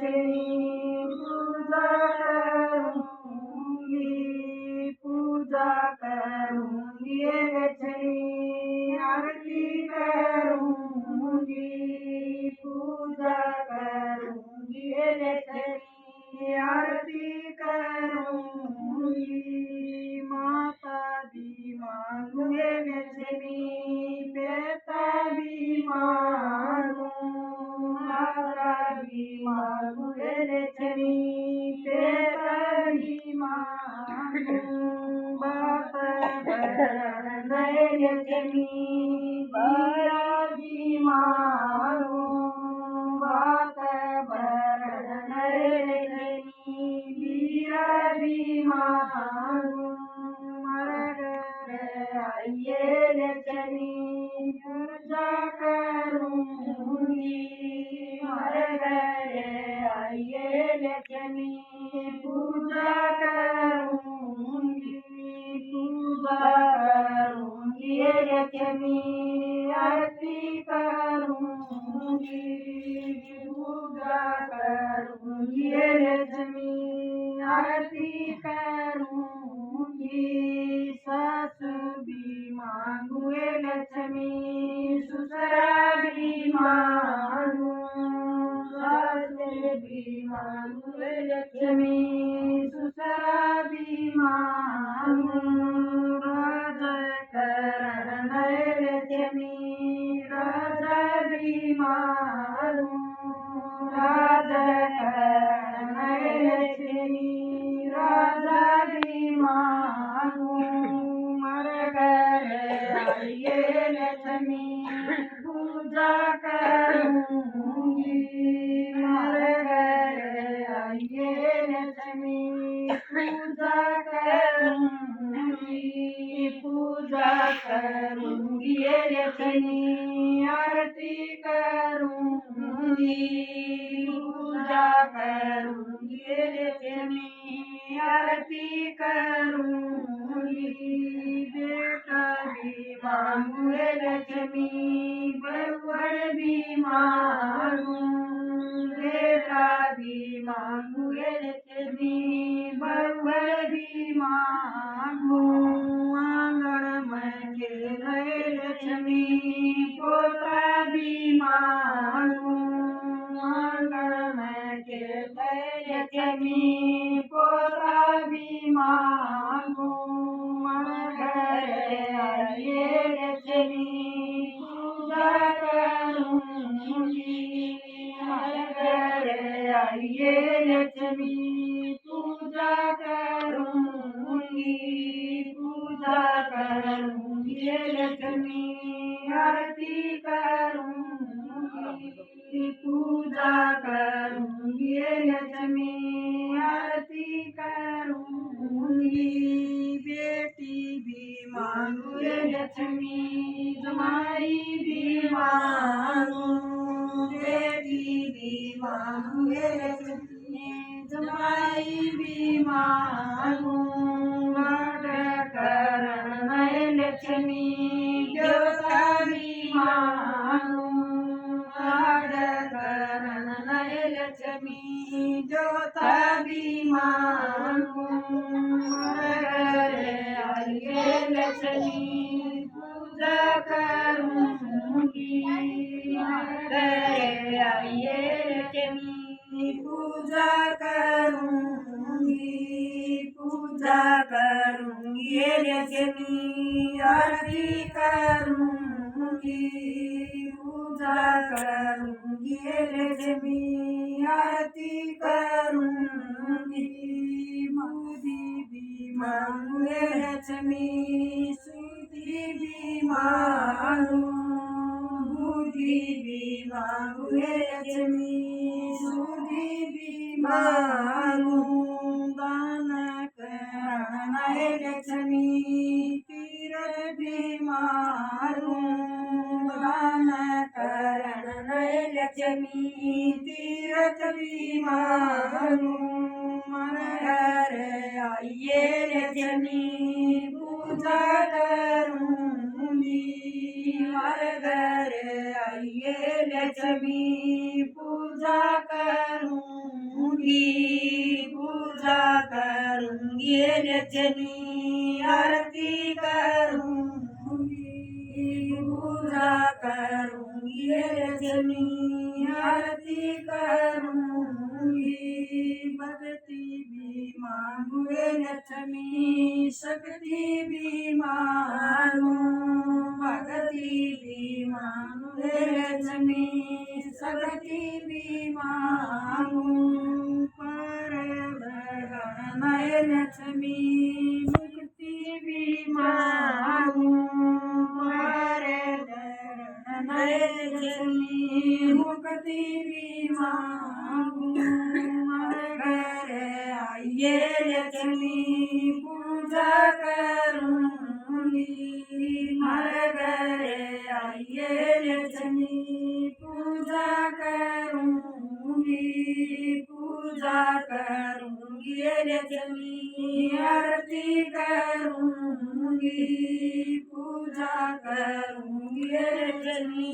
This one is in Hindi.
लक्ष्मी पूजा करूंगी, पूजा करूंगी लक्ष्मी, आरती करूंगी, पूजा करूंगी लक्ष्मी, आरती करूंगी। माता भी मांगूंगे लक्ष्मी, पिता भी मांगूं, माता भी मांगूंगे लक्ष्मी, पिता भी मांगूं। बात भरण लक्ष्मी, बारा भी मांगूं, बात भरण लक्ष्मी, बीरा भी मांगूं। आइए लक्ष्मी पूजा करूंगी, हमारे घर आइए लक्ष्मी पूजा करूंगी, पूजा करूंगी लक्ष्मी, आरती करूंगी, पूजा करूंगी लक्ष्मी, आरती करूंगी। सासु भी मांगूंगे लक्ष्मी, ससुरा भी मांगूं, सासु भी मांगूंगे लक्ष्मी, ससुरा भी मांगूं। राजा करण लक्ष्मी, राजा भी मांगूं, राजा करण लक्ष्मी, राजा भी मांगूं। आइए लक्ष्मी पूजा करूंगी, हमारे घर आइए लक्ष्मी पूजा करूंगी, पूजा करूंगी लक्ष्मी, आरती करूंगी, पूजा करूंगी लक्ष्मी, आरती करूंगी। बेटा भी मांगूंगे लक्ष्मी, बरवर भी मांगूं, बेटा भी मांगूंगे लक्ष्मी, बरवर भी मांगूं। आंगन में खेले लक्ष्मी, पोता भी मांगूं, आंगन में खेले लक्ष्मी, पोता भी मांगूं। आइए लक्ष्मी पूजा करूंगी, आइए लक्ष्मी पूजा करूंगी, पूजा करूंगी लक्ष्मी, आरती करूंगी, पूजा करूंगी लक्ष्मी, आरती करूंगी। बेटी भी मांगूंगे लक्ष्मी, जमाई भी मांगूं, बेटी भी मांगूंगे लक्ष्मी, जमाई भी मांगूं। लाड करण लक्ष्मी, देवता भी मांगूं, लाड करण लक्ष्मी, देवता भी मांगूं। आइए लक्ष्मी पूजा करूंगी, आइए लक्ष्मी पूजा करूंगी, पूजा करूंगी लक्ष्मी, आरती करूंगी, पूजा करूंगी लक्ष्मी, आरती करूंगी। मोदी भी मांगूंगे लक्ष्मी, सूदी भी मांगूं, बूदी भी मांगूंगे लक्ष्मी, सूदी भी मांगूं। दान करण लक्ष्मी, तीरथ भी मांगूं, दान करण लक्ष्मी, तीरथ भी मांगूं। आइए लक्ष्मी पूजा करूंगी, हमारे घर आइए लक्ष्मी पूजा करूंगी, करूंगी रजनी आरती करूंगी पूजा करूंगी रजनी आरती करूंगी भक्ति भी मांगू लक्ष्मी शक्ति भी मांगू भक्ति भी मांगू लक्ष्मी शक्ति भी मांगू पर नय लक्ष्मी मुक्ति भी मांगू पर नय लक्ष्मी मुक्ति भी मांगू घर आइए लक्ष्मी पूजा करूंगी हर घर आइए लक्ष्मी पूजा करूंगी पूजा करूंगी लक्ष्मी आरती करूंगी पूजा करूंगी लक्ष्मी